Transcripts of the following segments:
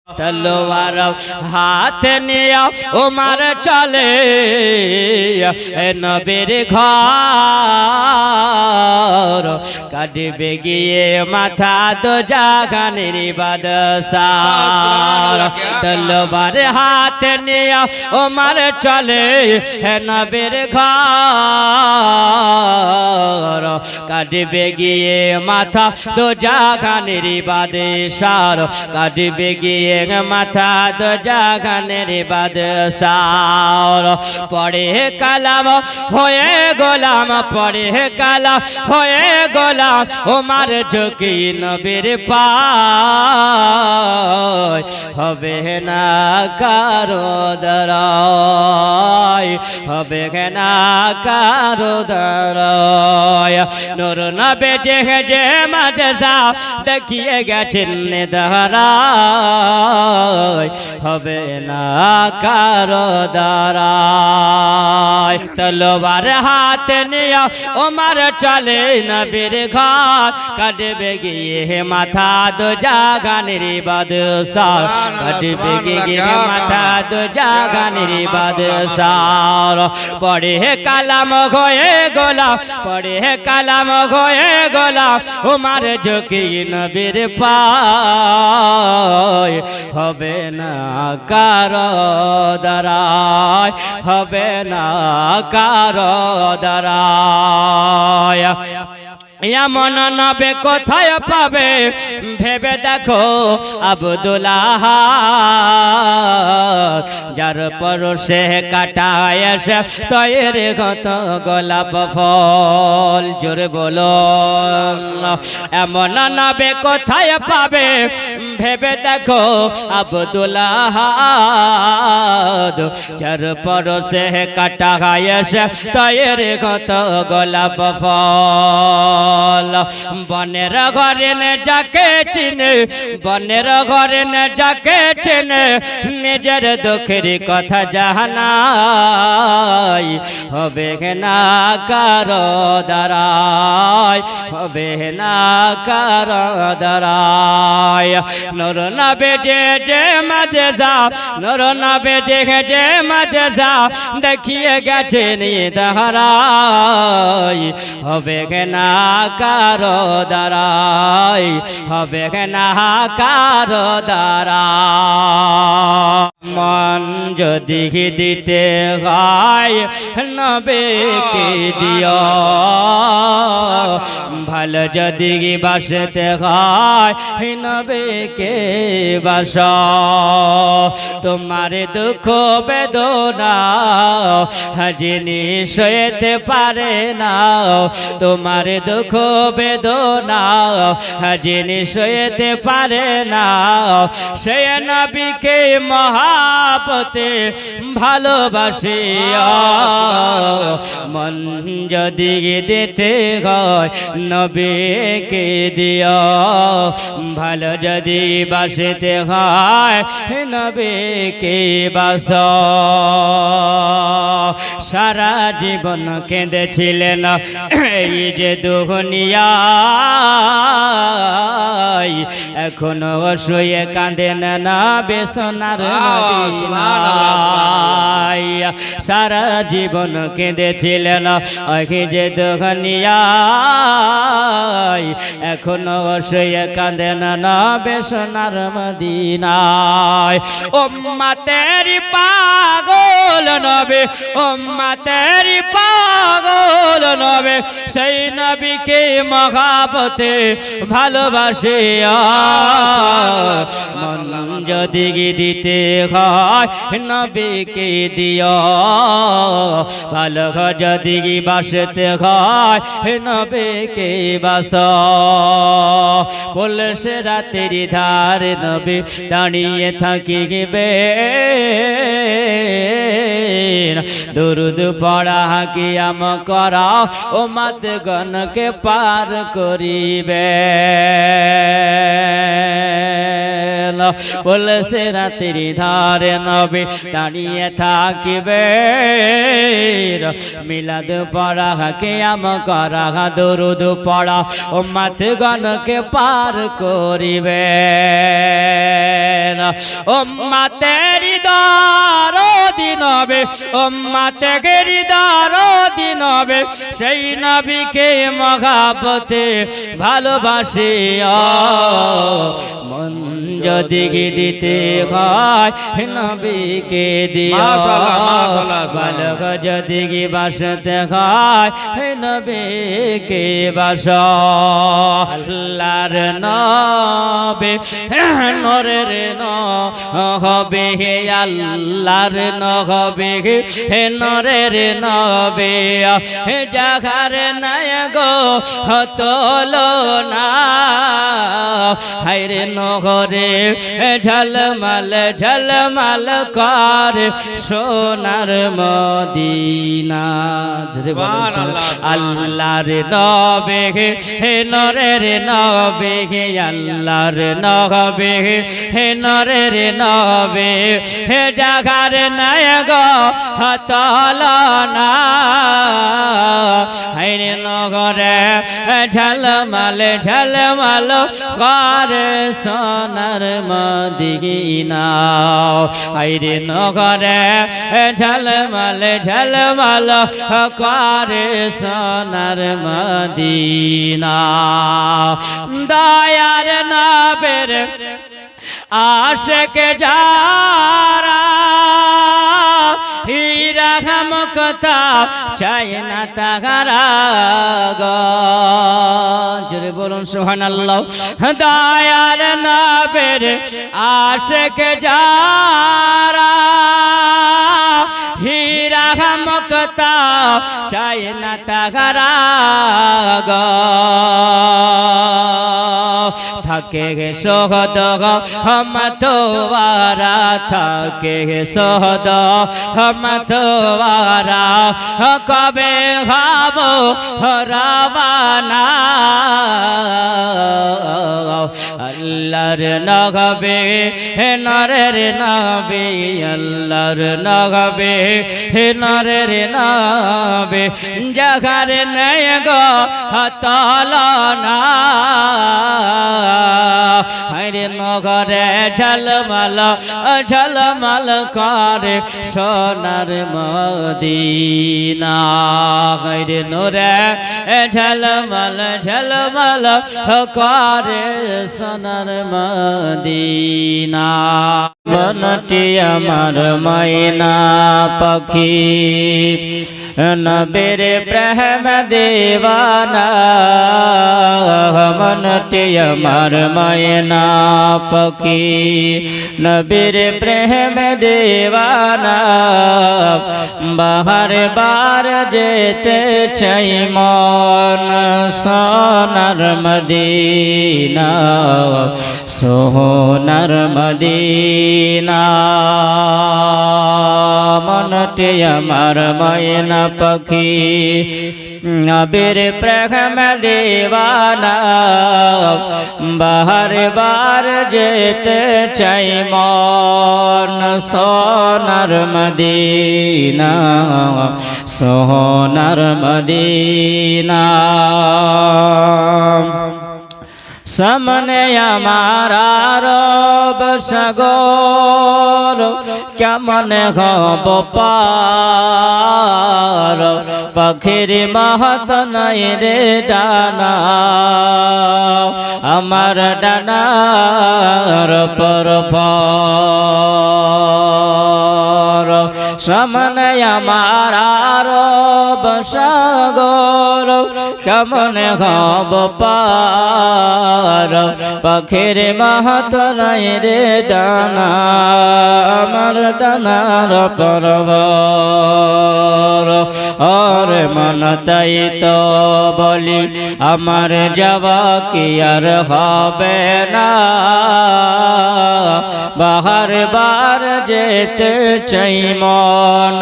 तलवार हाथ निया उमर चले नबीर घर काटबे गिये माथा दो जागानेर बादशाह तलवार हाथ निया उमर चले नबीर घर काटबे गिये माथा दो जागानेर बादशाह काटबे गिये माथा दो जागानेर बादशाह पढ़े कलाम होए गोलाम पढ़े कलाम होए गोलाम उमर झुकी नबीर पाय हबे ना कारो दराय हबे ना कारो दराय नूर नबी जे मजजा देखिए गेছেন दहराय हबे ना कारो दराय तलवार हाथ निया उमर चले नबीर घर काटबे गिये माथा दो जागानेर बादशाह काटबे गिये माथा दो जागानेर बादशाह पढ़े कलाम होए गोलाम पढ़े कलाम होए गोलाम उमर झुकी नबीर पाय हबे ना कारो दराय हबे ना कारो दराय এমন নবে কোথায় পাবে ভেবে দেখো আব্দুল্লাহ যার পরশে কাটায় এসে তৈরি কত গোলাপ ফল জোরে বলো এমন নবে কোথায় পাবে ভেবে দেখো আব্দুল্লাহ যার পরশে কাটায় এসে তৈরি কত গোলাপ ফল বনের ঘরে নে যাকে চিনে বনের ঘরে নে যাকে চিনে নিজের দুঃখের কথা জানাই হবে না কারো দাঁড়ায় হবে না কারো দাঁড়ায় নূর নবী যে মাঝে যা নূর নবী যে মাঝে যা দেখিয়ে গেছেন দাঁড়াই হবে না কারো দাঁড়াই হবে না কারো দাঁড়াই মন যদি দিতে হয় নবীকে দিও ভালো যদি বাসতে হয় নবীকে বাসো তোমার দুঃখ বেদনা যিনি সইতে পারে না তোমার দুঃখ বেদনা যিনি সইতে পারে না সে নবীকে মহাপতে ভালোবাসিয়া মন যদি দিতে হয় নবীকে দিও ভালো যদি বাসতে হয় নবীকে বাসো সারা জীবন কেঁদেছিলেন এই যে দুনিয়ায় এখনো শুয়ে কাঁদেন না বেসনার মদিনায় সারা জীবন কেঁদেছিলেন এই যে দুনিয়ায় এখনো শুয়ে কাঁদেন না বেসনার মদিনায় উম্মতের পাগল নবী উম্মতের পাগল নবী সেই নবীকে মহাপতে ভালোবাসিয়া মন যদি দিতে হয় নবীকে দিও ভালো যদি বাসতে হয় নবীকে বাসো পুলিশে রাতের ধার নবী দাঁড়িয়ে থাকিবে দুরুদ পড়া কিয়াম করা উম্মত গণকে পার করিবে পুলসে রাতের ধারে নবী দাঁড়িয়ে থাকিবে মিলাদ পড়া কিয়াম করা দরুদ পড়া উম্মত গণকে পার করিবে উম্মতের দরদিন হবে উম্মতের দরদিন হবে সেই নবীকে মহাব্বতে ভালোবাসিয়া মন যদি দিতে হয় নবীকে দিও ভালো যদি বাসতে হয় নবীকে বাস আল্লাহর নবী নূরের নবী আল্লাহর নবী নূরের নবী জাগার নায়গো তুলনা হায়রে নহরে ঝলমল ঝলমল কর সোনার মদিনা আল্লাহর নবী হে নূরের নবী আল্লাহর নবী হে নূরের নবী হে জাগার নায়গো তুলনা হায়রে নহরে ঝলমল ঝলমল কর সোনার মদিনা হায়রে নহরে ঝলমল ঝলমল কর সোনার মদিনা দয়ার নবীর আশিক যারা হীরা মুক্তা চাই না তাহারা জোরে বলুন সুবহানাল্লাহ দয়ার নবীর আশিক যারা হীরা মুক্তা চাই না তাহারা থাকে সহদ হমতোয়ারা থাকে সহদ হমতোয়ারা কবে হব রবানা আল্লাহর নবী হে নূরের নবী আল্লাহর নবী হে নূরের নবী জাগার নায়গো তুলনা হায়রে নহরে ঝলমল ঝলমল করে সোনার মদিনা হায়রে নূরে ঝলমল ঝলমল করে সোনার মদিনা মনটি আমার ময়না পাখি নবীর প্রেম দেওয়ানা মনটি আমার ময়না পাখি নবীর প্রেম দেওয়ানা বাহার বার যেতে চাই মন সোনার মদিনা সোনার মদিনা মনটি আমার ময়না পাখি নবীর প্রেম দেওয়ানা বাহার বার যেতে চাই মন সোনার মদিনা সোনার মদিনা সামনে আমার আরব সাগর কেমন হব পার পাখির মাহাত নাই রে ডানা আমার ডানার পর সামনে আমার আরব সাগর কেমন হব পার পাখির মাহাত নাই রে ডানা আমার ডানার পরবর और मन তাই তো বলি আমার যাওয়া কি আর হবে না বাহার বার যেতে চাই মন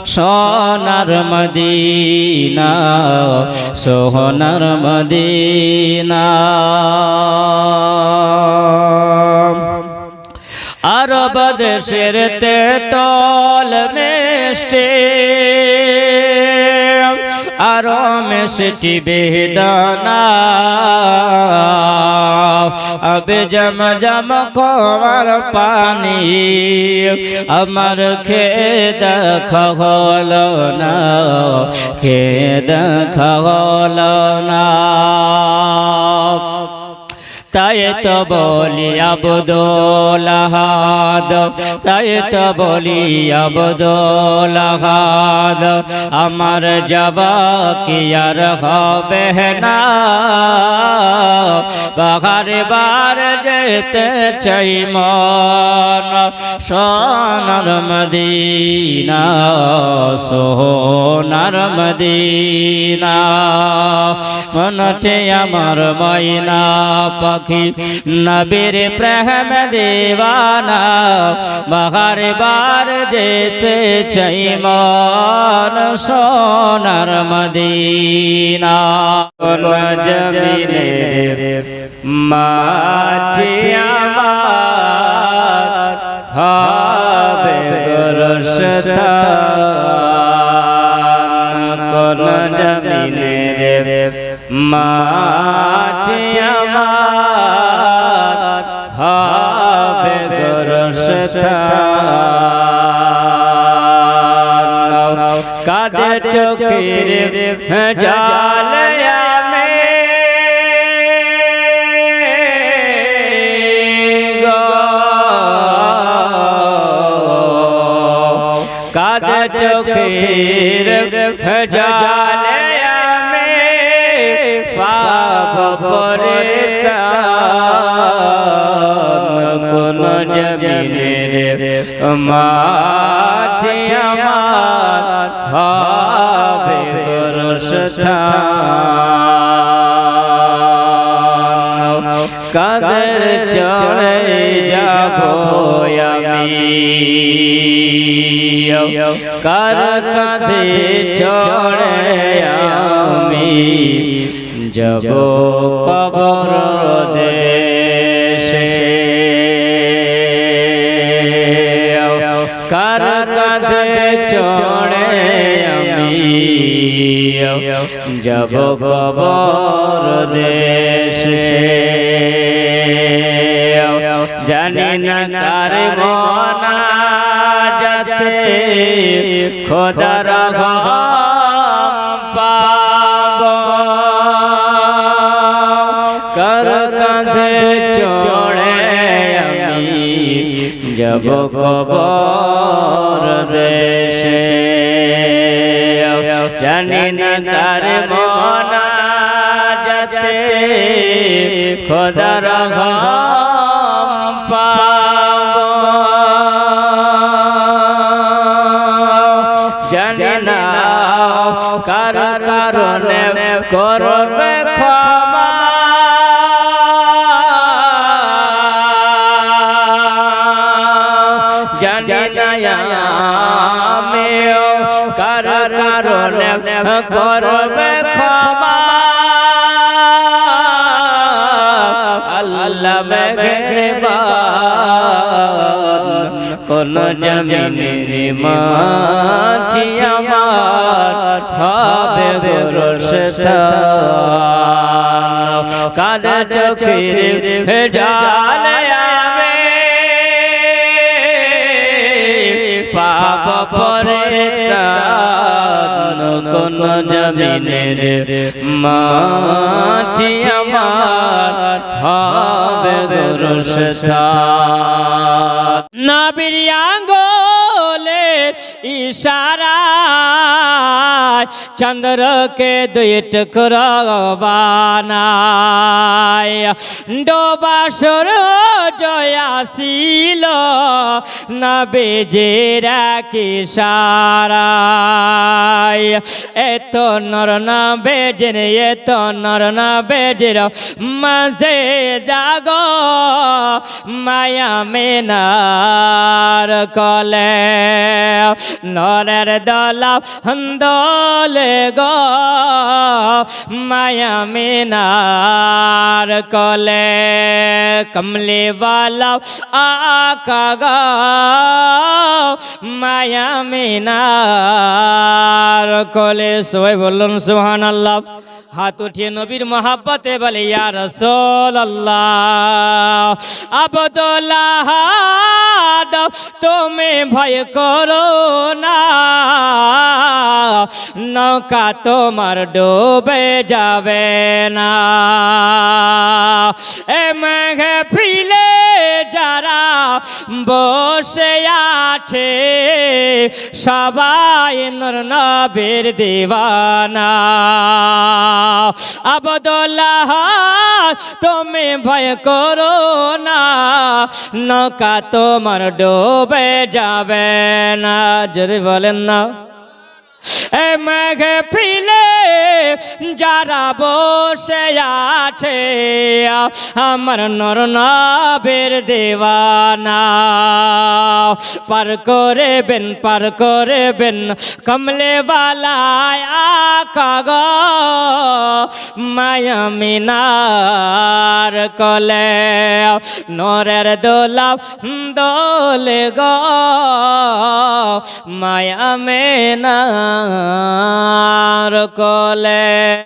সোনার মদিনা সোনার মদিনা আরব দেশের তেতল মিষ্টি আরো মিষ্টি বেদনা আবে জম জম কোয়ার পানি আমার খেদ খহলো না খেদ খহলো না তাই তো বলি আব্দুল আহাদ তাই তো বলি আব্দুল আহাদ আমার যাওয়া কি আর হবে না বাহার বার যেতে চাই মন সোনার মদিনা সোনার মদিনা মনতে আমার ময়না পাখি নবীর প্রেম দেওয়ানা বাহার বার যেতে চাই মন সোনার মদিনা জমিনের মাটি আমার হবে গোরস্থান কোন জমিনের মাটি আমার হবে গোরস্থান কাঁদে চোখের জলে আমি কাঁদে চোখের জলে আমি পাব পরিত্রাণ কোন জমিনের মাটি আমার হবে গোরস্থান কাদের চলে যাব আমি কার কাঁধে চড়ে আমি যাব কবর দেশে কার কাঁধে চড়ে আমি যাব কবর দেশে জানি না কার মনা যাতে খোদার পাব কার কাঁধে চড়ে আমি যাব কবর দেশে জানি না কার মনা যাতে খোদার জানি না কার কারণে করবে ক্ষমা জানি না আমিও কার কারণে করবে ক্ষমা আল্লাহ মেহেরবান কোন জমিনের মাটি আমার হবে গোরস্থান কাঁদে চোখের জলে আমি পাব পরিত্রাণ কোন জমিনের মাটি আমার হবে গোরস্থান নবীর আঙ্গুলের ইশারায় চন্দ্রকে দুই টুকরো বানায় ডোবা সূর্য আসিল নবীজির ইশারায় এত নর নবীজির এত নর নবীজির মাঝে জাগো মায়া মিনার কলে নরের দলা দলে গো মায়া মিনার কলে কমলি वाला आका गो माया मिनार कोले सबाई बोलुन सुबहानाल्लाह हाथ उठिए नबीर मोहब्बते बोले या रसूलल्लाह अब्दुल्लाह तुम्हें भय करो ना नौका তোমার ডুবে যাবে না এ মেঘে ফিলে যারা বসে আছে সবাই নূর নবীর দিওয়ানা আব্দুল্লাহ তুমি ভয় করো না নৌকা তোমার ডুবে যাবে না যদি বলেন না এ মেঘে ফিলে যারা বসে আছে আমার নূর নবীর দিওয়ানা পার করবেন কমলে वाला आका गो माया मिनार कोले नूरेर दोला दोले गो माया मिनार कोले